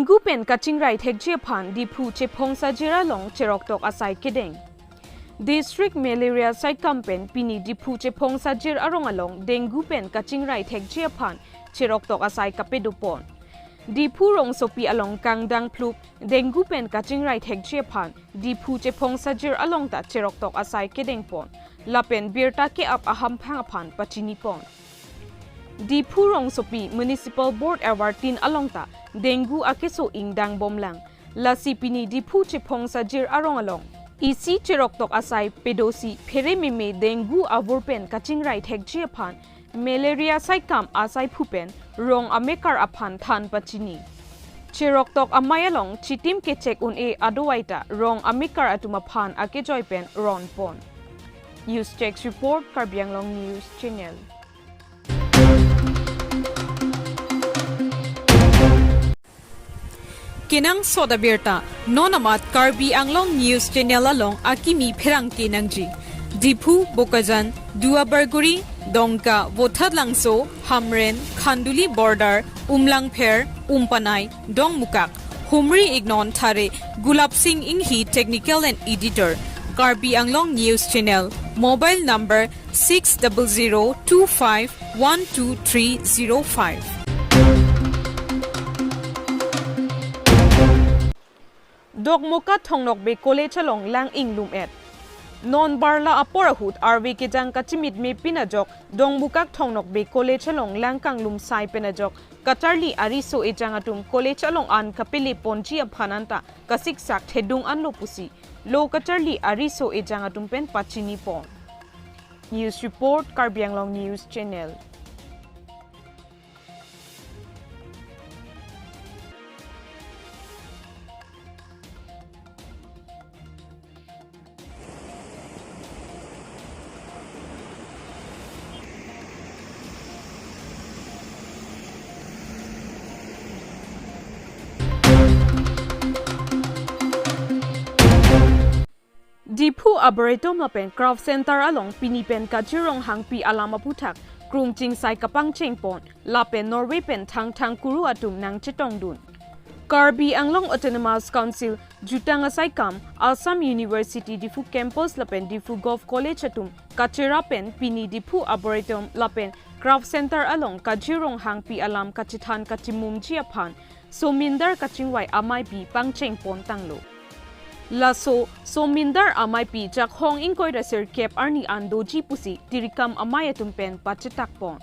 dengu pen kaching rai thekje phan dipu chepong sajira long cherok tok asai kedeng district malaria site campaign pini dipu chepong sajir arong along dengu pen kaching rai thekje phan cherok tok asai kapedupon dipu rong sopi along kangdang plup dengu pen kaching rai thekje phan dipu chepong sajir along ta cherok tok asai kedeng pon lapen birta ke up aham phang phan pachini pon dipu rong sopi municipal board award tin along ta dengu akeso ingdang bomlang lasi pini dipu chepong sajir arong along isi cherok tok asai pedosi phere meme dengu avurpen kaching rai thekje phan malaria sai kam asai phupen rong amekar aphan than pachini cherok tok amayalong chitim ke check un e adowaita rong amekar atuma phan ake joypen ron pon news checks report Karbi Anglong news channel Kinang soda berta nonamat Karbi Anglong news channel along akimi pherang kinangji dipu bokajan dua barguri dongka wothadlangso hamren khanduli border umlangpher umpanai dongmukak humri ignon thare gulab singh inghi technical and editor Karbi Anglong news channel mobile number 6002512305 Dogmoka thongnok be college along lang inglum et non barla aporahut arwe ke jang kachimit me pinajok dongbukak thongnok be college along lang kanglum sai penajok katarli ariso e jangatum college along an kapele ponji aphananta kasik sak thedung anlo pusi lo katarli ariso e jangatum pen pachini pon news report Karbi Anglong news channel Dipu Arboretum lapen craft center along pinipen kajirong hangpi alama putak krumching sai kapang chengpon lapen Norway pen thang kuru atum nang chitong dun Karbi Anglong Autonomous Council jutang asai kam Assam University Difu campus lapen Difu Golf College atum kachira pen pini Dipu Arboretum lapen craft center along kajirong hangpi alam kachithan kachimum jiaphan somindar kachingwai amai pi pangchengpon tanglo Laso somindar amai pi jak hong ingkoi rasir kep arni andoji pusi dirikam amai atumpen pachitakpon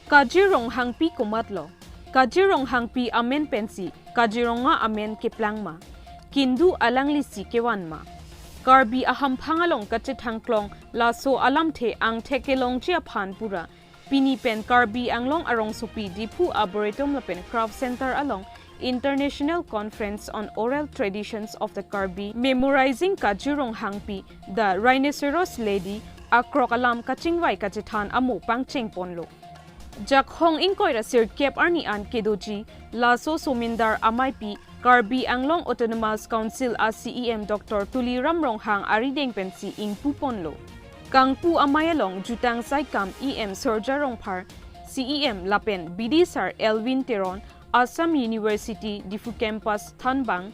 kajirong hangpi kumatlo kajirong hangpi amen pensi kajironga amen keplangma kindu alanglisi kewanma Karbi aham phangalong kachithangklong laso alamthe ang thekelong chia phanpura pini pen Karbi Anglong arong sopi Dipu Arboretum lapen craft center along International Conference on Oral Traditions of the Karbi, memorizing Kajirong Hangpi, the Rhinoceros Lady, Akrokalam Kachingwai Kachithan Amu Pangcheng Ponlo. Jak Hong Ingkoi Rasir Kep Arni An Kedoji, Laso Somindar Amaipi, Karbi Anglong Autonomous Council CEM Dr. Tuli Ramrong Hang Arideng Pensi Ing Puponlo. Kangpu Amayalong Jutang Saikam EM Sorjarong Par, CEM Lapen Bidisar Elvin Teron, Assam University Difu Campus Thanbang,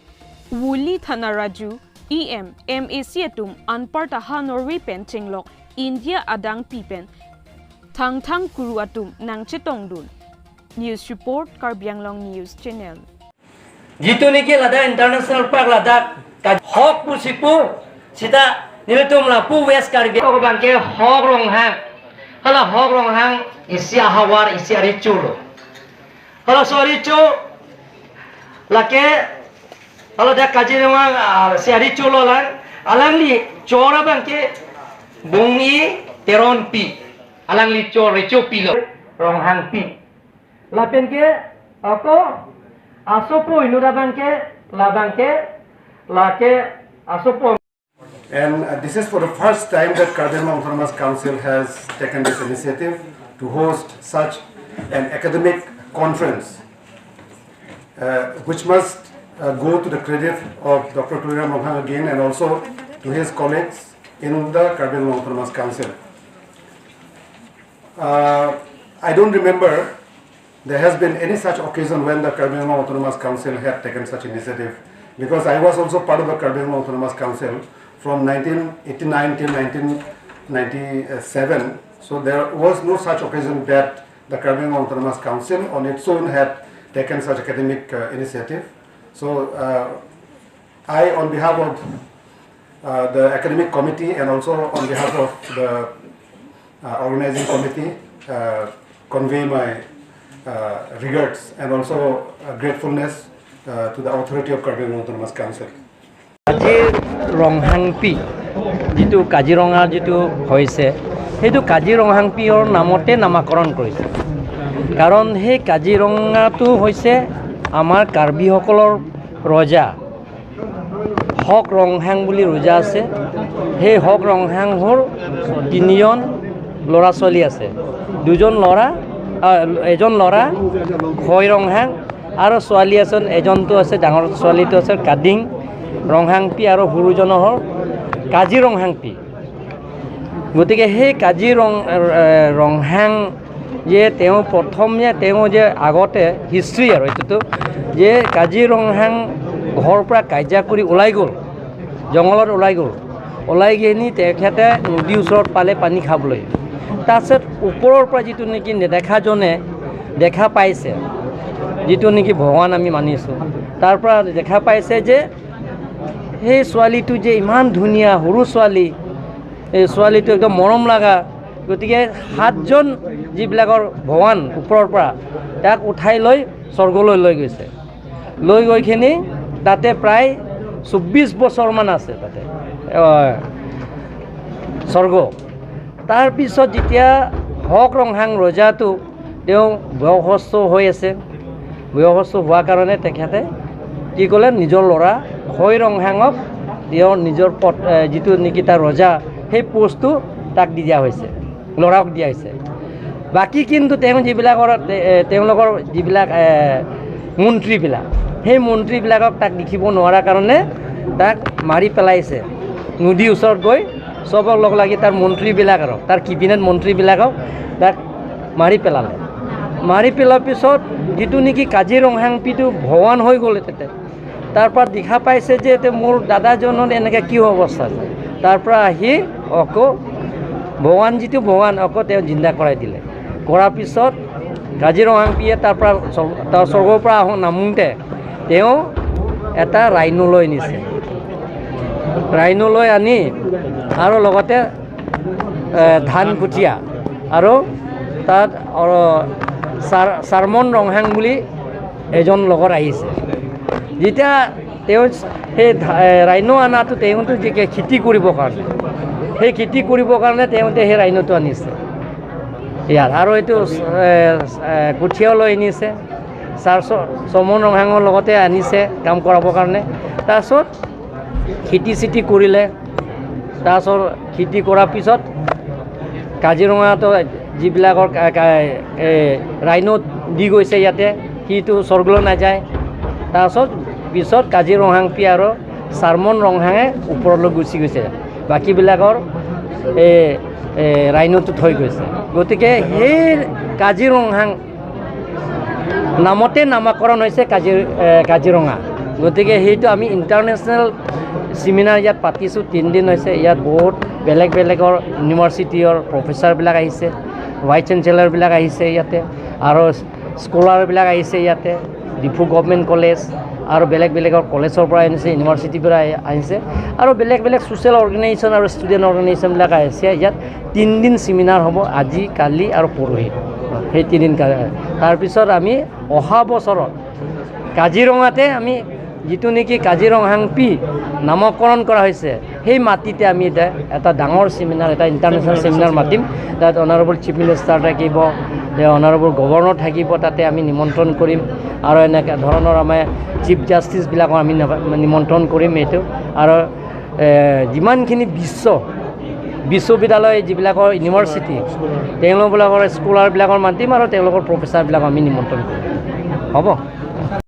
Wuli Thanaraju, EM, MAC atum Anparta Ha Norway pen Chenglok, India Adang Pipen, Thang Kuru atum Nang Chetongdun. News report Karbi Anglong news channel. Jitu niki lada international park lada hok pusipu sita nilutum la pu west Karbi ko bangke hok rong hang hala hok rong hang isia hawar isia richulo hala soricho lake hala da kajirama sia richulo lang alangli chora bangke bungi teron pi alangli chor richu pilo rong hang pi lapen ke ako asopo inura bangke la bangke lake asopo. And this is for the first time that Karbi Anglong Autonomous Council has taken this initiative to host such an academic conference, which must go to the credit of Dr. Tuli Ramrong again and also to his colleagues in the Karbi Anglong Autonomous Council. I don't remember there has been any such occasion when the Karbi Anglong Autonomous Council had taken such initiative, because I was also part of the Karbi Anglong Autonomous Council from 1989 till 1997. So there was no such occasion that the Karbi Anglong Autonomous Council on its own had taken such academic initiative. So I, on behalf of the academic committee and also on behalf of the organizing committee, convey my regards and also gratefulness to the authority of Karbi Anglong Autonomous Council. কাজিৰঙাংপি যিটো কাজিৰঙা যিটো হৈছে সেইটো কাজিৰঙাংপিৰ নামতে নামাকৰণ কৰিছে কাৰণ সেই কাজিৰঙাটো হৈছে আমাৰ কাৰ্বিসকলৰ ৰজা হক ৰংহাং বুলি ৰজা আছে সেই হক ৰংহাংৰ তিনিজন ল'ৰা ছোৱালী আছে দুজন ল'ৰা এজন ল'ৰা খৈ ৰংহাং আৰু ছোৱালী আছে এজনটো আছে ডাঙৰ ছোৱালীটো আছে কাদিং ৰংহাংপি আৰু সৰুজনৰ হ'ল কাজিৰঙাংপি গতিকে সেই ৰংহাং যে তেওঁ প্ৰথমে তেওঁ যে আগতে হিষ্ট্ৰী আৰু এইটোতো যে কাজিৰঙাং ঘৰৰ পৰা কাজিয়া কৰি ওলাই গ'ল জংঘলত ওলাই গৈ তেখেতে নদীৰ ওচৰত পালে পানী খাবলৈ তাৰপিছত ওপৰৰ পৰা যিটো নেকি নেদেখাজনে দেখা পাইছে যিটো নেকি ভগৱান আমি মানিছোঁ তাৰ পৰা দেখা পাইছে যে সেই ছোৱালীটো যে ইমান ধুনীয়া সৰু ছোৱালী এই ছোৱালীটো একদম মৰম লগা গতিকে 7জন যিবিলাকৰ ভগৱান ওপৰৰ পৰা তাক উঠাই লৈ স্বৰ্গলৈ লৈ গৈছে লৈ গৈখিনি তাতে প্ৰায় 24 বছৰমান আছে তাতে স্বৰ্গ তাৰপিছত যেতিয়া হক ৰংহাং ৰজাটো তেওঁ বয়সস্থ হৈ আছে বয়সস্থ হোৱাৰ কাৰণে তেখেতে কি ক'লে নিজৰ ল'ৰা খৈ ৰংহাঙক তেওঁৰ নিজৰ যিটো নেকি তাৰ ৰজা সেই পোষ্টটো তাক দিয়া হৈছে ল'ৰাক দিয়া হৈছে বাকী কিন্তু তেওঁ যিবিলাকৰ তেওঁলোকৰ যিবিলাক মন্ত্ৰীবিলাক সেই মন্ত্ৰীবিলাকক তাক দেখিব নোৱাৰাৰ কাৰণে তাক মাৰি পেলাইছে নদীৰ ওচৰত গৈ চবক লগ লাগি তাৰ মন্ত্ৰীবিলাক আৰু তাৰ কেবিনেট মন্ত্ৰীবিলাকক তাক মাৰি পেলালে মাৰি পেলোৱাৰ পিছত যিটো নেকি কাজিৰঙাংপিটো ভগৱান হৈ গ'ল তাতে তাৰ পৰা দেখা পাইছে যে মোৰ দাদাজনৰ এনেকৈ কি অৱস্থা আছে তাৰ পৰা আহি আকৌ ভগৱান যিটো ভগৱান আকৌ তেওঁ জিন্দা কৰাই দিলে কৰাৰ পিছত কাজিৰঙাংপিয়ে তাৰ পৰা তাৰ স্বৰ্গৰ পৰা নামোতে তেওঁ এটা ৰাইনলৈ নিছে ৰাইনলৈ আনি আৰু লগতে ধান কুটীয়া আৰু তাত চাৰমন ৰংহাং বুলি এজন লগত আহিছে যেতিয়া তেওঁ সেই ৰাইন আনাটো তেওঁতো যে খেতি কৰিবৰ কাৰণে সেই খেতি কৰিবৰ কাৰণে তেওঁতে সেই ৰাইনটো আনিছে ইয়াত আৰু এইটো কঠীয়াও লৈ আনিছে চমন ৰংহাঙৰ লগতে আনিছে কাম কৰাবৰ কাৰণে তাৰপিছত খেতি কৰিলে তাৰপিছত খেতি কৰাৰ পিছত কাজিৰঙাতো যিবিলাকৰ ৰাইনত দি গৈছে ইয়াতে সিটো স্বৰ্গলৈ নাযায় পিছত কাজিৰঙাংপি আৰু চাৰমন ৰংহাঙে ওপৰলৈ গুচি গৈছে বাকীবিলাকৰ ৰাইনটো থৈ গৈছে গতিকে সেই কাজিৰঙাং নামতে নামাকৰণ হৈছে কাজিৰঙা গতিকে সেইটো আমি ইণ্টাৰনেশ্যনেল চেমিনাৰ ইয়াত পাতিছোঁ 3 দিন হৈছে ইয়াত বহুত বেলেগৰ ইউনিভাৰ্চিটিৰ প্ৰফেচাৰবিলাক আহিছে ভাইচ চেঞ্চেলাৰবিলাক আহিছে ইয়াতে আৰু স্কলাৰবিলাক আহিছে ইয়াতে ডিফু গভৰ্ণমেণ্ট কলেজ আৰু বেলেগৰ কলেজৰ পৰা আহিছে ইউনিভাৰ্চিটিৰ পৰা আহিছে আৰু বেলেগ ছ'চিয়েল অৰ্গেনাইজেশ্যন আৰু ষ্টুডেণ্ট অৰ্গেনাইজেশ্যনবিলাক আহিছে ইয়াত 3 দিন চেমিনাৰ হ'ব আজি কালি আৰু পৰহি সেই 3 দিন তাৰপিছত আমি অহা বছৰত কাজিৰঙাতে আমি যিটো নেকি কাজিৰঙাংপি নামকৰণ কৰা হৈছে সেই মাটিতে আমি এটা ডাঙৰ চেমিনাৰ এটা ইণ্টাৰনেশ্যনেল চেমিনাৰ মাতিম তাত অনাৰেবল চিফ মিনিষ্টাৰ থাকিব অনাৰেবল গভৰ্ণৰ থাকিব তাতে আমি নিমন্ত্ৰণ কৰিম আৰু এনেকৈ ধৰণৰ আমাৰ চিফ জাষ্টিছবিলাকক আমি নিমন্ত্ৰণ কৰিম এইটো আৰু যিমানখিনি বিশ্ববিদ্যালয় যিবিলাকৰ ইউনিভাৰ্চিটি তেওঁলোকবিলাকৰ স্কলাৰবিলাকৰ মাতিম আৰু তেওঁলোকৰ প্ৰফেচাৰবিলাকক আমি নিমন্ত্ৰণ কৰিম হ'ব